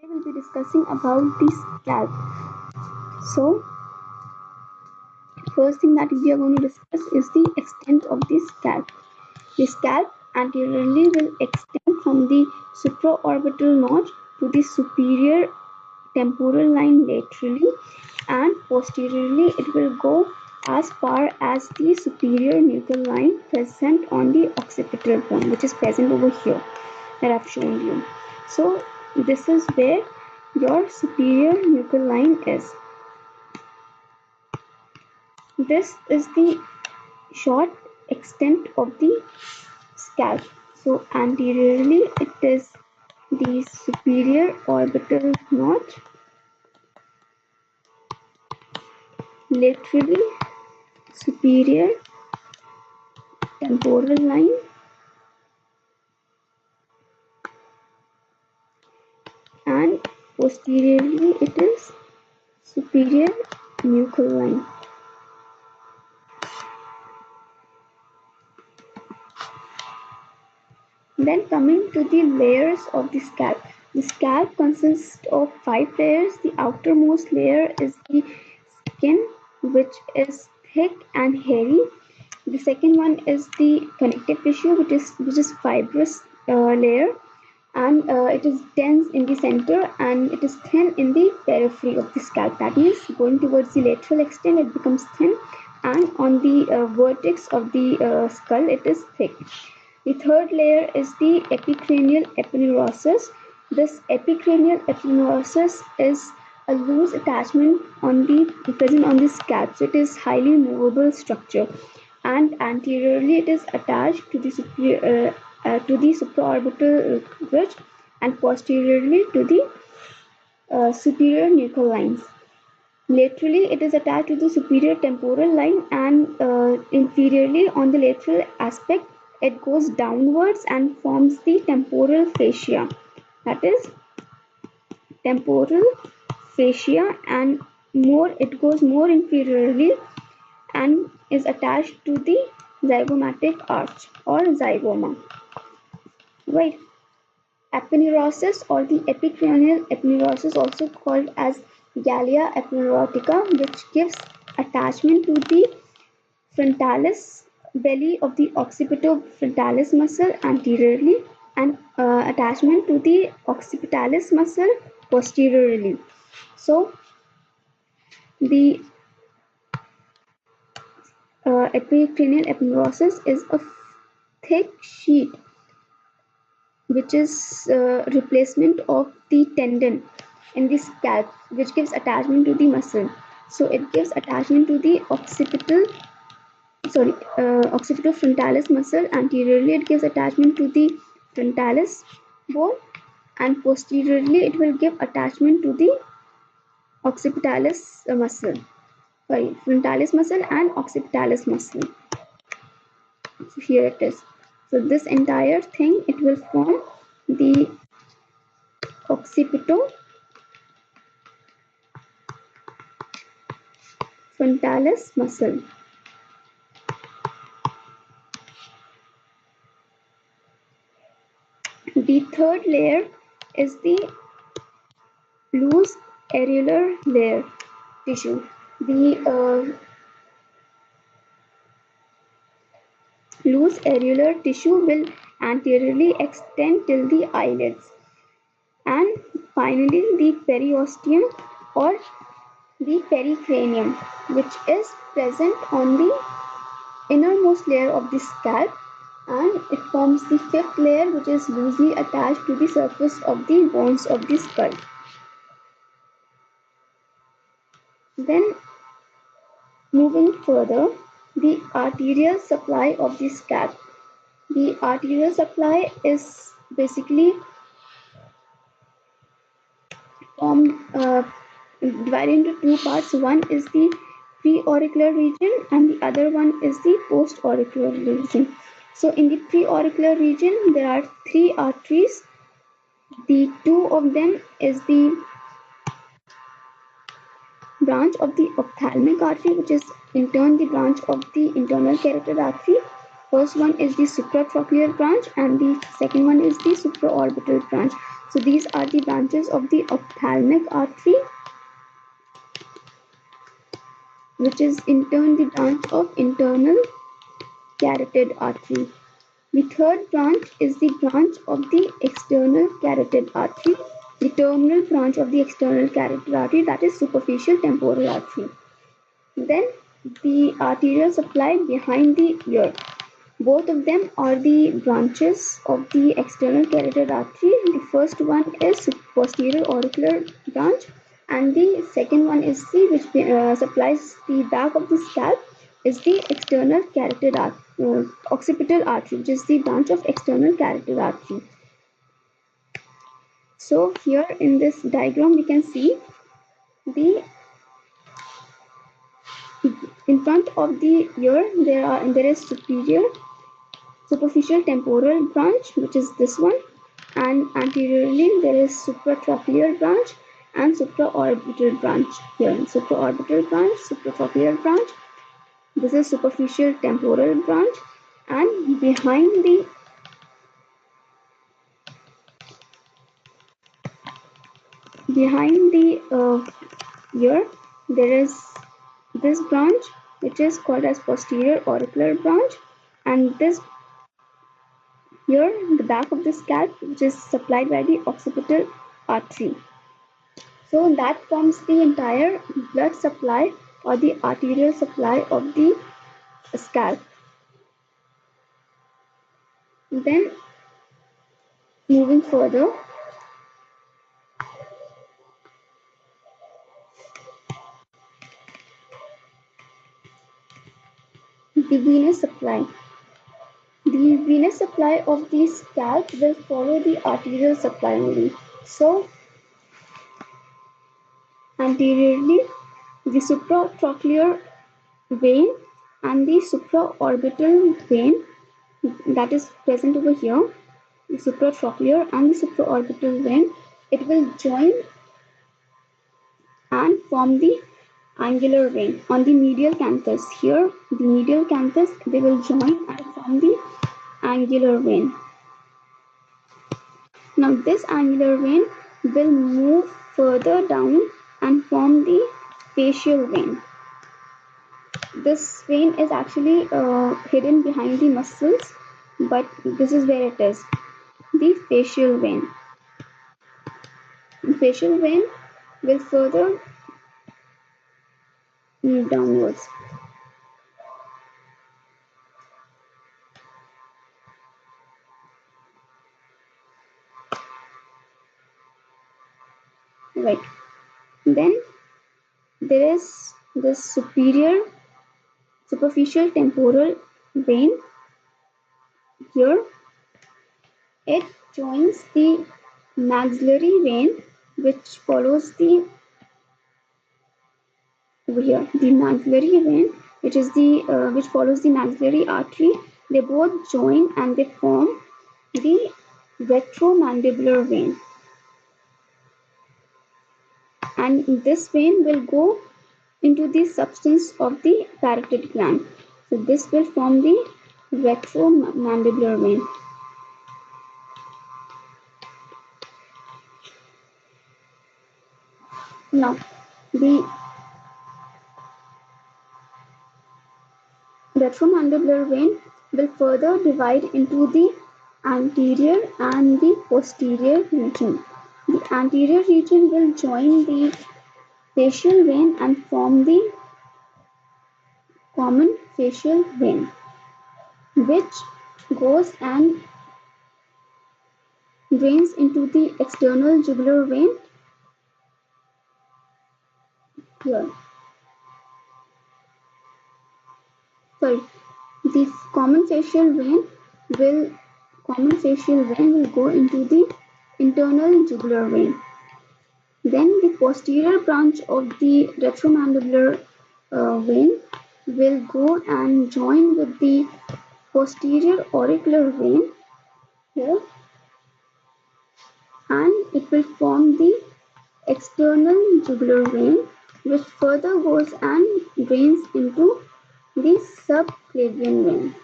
will be discussing about the scalp. So, first thing that we are going to discuss is the extent of the scalp. The scalp anteriorly will extend from the supraorbital notch to the superior temporal line laterally, and posteriorly it will go as far as the superior nuchal line present on the occipital bone, which is present over here that I've shown you. So this is where your superior nuchal line is. This is the short extent of the scalp. So anteriorly it is the superior orbital notch, laterally superior temporal line, and posteriorly it is superior nuchal line. Then coming to the layers of the scalp. The scalp consists of 5 layers. The outermost layer is the skin, which is thick and hairy. The second one is the connective tissue, which is fibrous layer, and it is dense in the center and it is thin in the periphery of the scalp. That means going towards the lateral extent, it becomes thin, and on the vertex of the skull, it is thick. The third layer is the epicranial epineuritis. This epicranial epineuritis is a loose attachment present on the scalp. So it is highly movable structure, and anteriorly it is attached to the supraorbital ridge, and posteriorly to the superior nuchal lines. Laterally, it is attached to the superior temporal line, and inferiorly on the lateral aspect, it goes downwards and forms the temporal fascia. That is temporal fascia, and it goes more inferiorly and is attached to the zygomatic arch or zygoma. Right. Aponeurosis or the epicranial epineuritis, also called as gallia epineuritica, which gives attachment to the frontalis belly of the occipitofrontalis muscle anteriorly, and attachment to the occipitalis muscle posteriorly. So the epicranial epineuritis is a thick sheet which is replacement of the tendon in the scalp, which gives attachment to the muscle. So it gives attachment to the occipitofrontalis muscle anteriorly. It gives attachment to the frontalis bone, and posteriorly it will give attachment to the occipitalis muscle. Frontalis muscle and occipitalis muscle. So here it is. So this entire thing, it will form the occipitofrontalis muscle. The third layer is the loose areolar layer tissue. The loose areolar tissue will anteriorly extend till the eyelids, and finally the periosteum or the pericranium, which is present on the innermost layer of the scalp, and it forms the fifth layer, which is loosely attached to the surface of the bones of the skull. Then moving further, the arterial supply of the scalp. The arterial supply is basically divided into two parts. One is the pre-auricular region and the other one is the post-auricular region. So in the pre-auricular region, there are 3 arteries. The 2 of them is the branch of the ophthalmic artery, which is in turn the branch of the internal carotid artery. First one is the supratrochlear branch and the second one is the supraorbital branch. So these are the branches of the ophthalmic artery, which is in turn the branch of internal carotid artery. The third branch is the branch of the external carotid artery, the terminal branch of the external carotid artery, that is superficial temporal artery. Then the arterial supply behind the ear. Both of them are the branches of the external carotid artery. The first one is posterior auricular branch, and the second one is the which supplies the back of the scalp, is the external carotid occipital artery, which is the branch of external carotid artery. So here in this diagram we can see the in front of the ear there is superficial temporal branch, which is this one, and anteriorly there is supratrochlear branch and supraorbital branch. Here supraorbital branch, supratrochlear branch, this is superficial temporal branch, and behind the ear there is this branch, which is called as posterior auricular branch, and this here the back of the scalp, which is supplied by the occipital artery. So that forms the entire blood supply or the arterial supply of the scalp. Then moving further, the venous supply. The venous supply of the scalp will follow the arterial supply only. So anteriorly, the supratrochlear vein and the supraorbital vein, that is present over here, the supratrochlear and the supraorbital vein, it will join and form the angular vein on the medial canthus. Here the medial canthus, they will join and form the angular vein. Now this angular vein will move further down and form the facial vein. This vein is actually hidden behind the muscles, but this is where it is, the facial vein. The facial vein will further move downwards. Right. Then there is this superficial temporal vein. Here it joins the maxillary vein, which follows the maxillary vein, which is the which follows the maxillary artery. They both join and they form the retromandibular vein, and this vein will go into the substance of the parotid gland. So this will form the retromandibular vein. Now the retromandibular vein will further divide into the anterior and the posterior region. The anterior region will join the facial vein and form the common facial vein, which goes and drains into the external jugular vein here. Sorry, the common facial vein will go into the internal jugular vein. Then the posterior branch of the retromandibular vein will go and join with the posterior auricular vein here, and it will form the external jugular vein, which further goes and drains into the subclavian vein.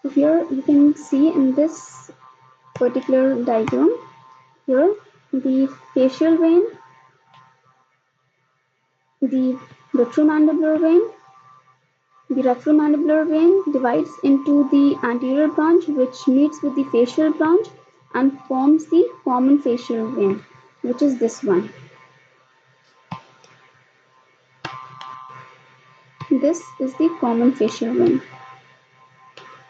So here you can see in this particular diagram. Here, the facial vein, the retromandibular vein. The retromandibular vein divides into the anterior branch, which meets with the facial branch and forms the common facial vein, which is this one. This is the common facial vein,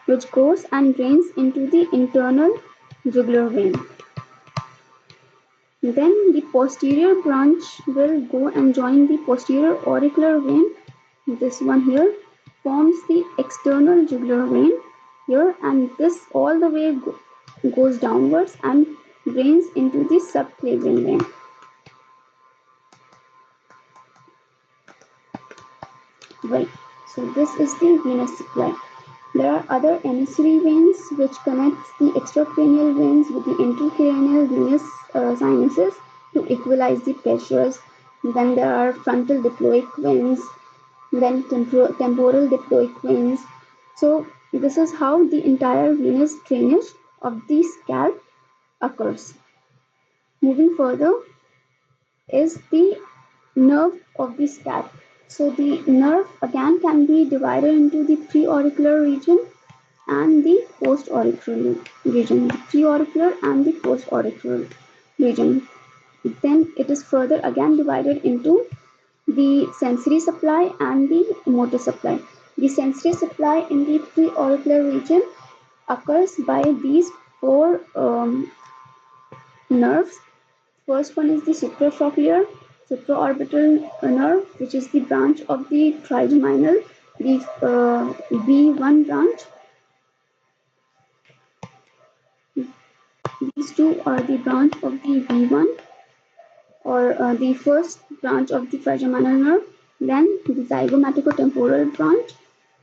which goes and drains into the internal jugular vein. Then the posterior branch will go and join the posterior auricular vein. This one here forms the external jugular vein here, and this all the way goes downwards and drains into the subclavian vein. Right, so this is the venous supply. There are other emissary veins which connects the extracranial veins with the intracranial venous sinuses to equalize the pressures. Then there are frontal diploic veins, then temporal diploic veins. So this is how the entire venous drainage of the scalp occurs. Moving further is the nerve of the scalp. So the nerve again can be divided into the preauricular region and the postauricular region. The preauricular and the postauricular region. Then it is further again divided into the sensory supply and the motor supply. The sensory supply in the preauricular region occurs by these four nerves. First one is the supraorbital nerve, which is the branch of the trigeminal, the V1 branch. These two are the branch of the V1, or the first branch of the trigeminal nerve. Then the zygomaticotemporal branch,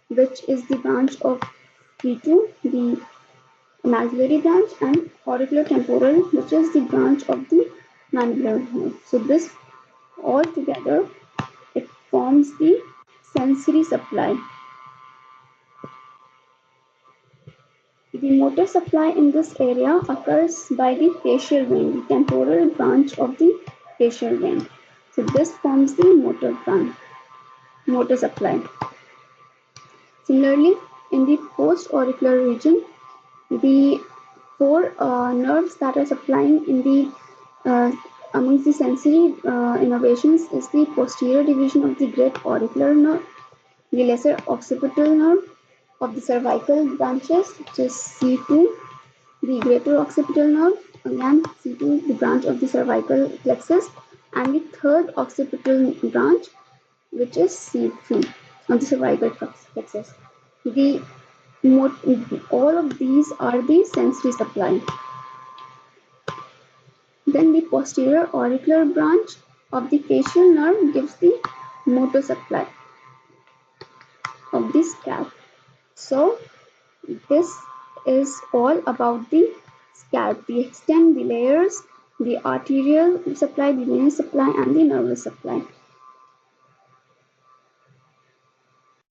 which is the branch of V2, the maxillary branch, and auricular temporal, which is the branch of the mandibular nerve. So this all together, it forms the sensory supply. The motor supply in this area occurs by the facial vein, the temporal branch of the facial vein. So this forms the motor supply. Similarly, in the postauricular region, the four nerves that are supplying in the amongst the sensory innervations is the posterior division of the great auricular nerve, the lesser occipital nerve of the cervical branches, which is C2, the greater occipital nerve, again C2, the branch of the cervical plexus, and the third occipital branch, which is C3 of the cervical plexus. All of these are the sensory supply. Then the posterior auricular branch of the facial nerve gives the motor supply of the scalp. So this is all about the scalp, the extent, the layers, the arterial supply, the venous supply, and the nervous supply.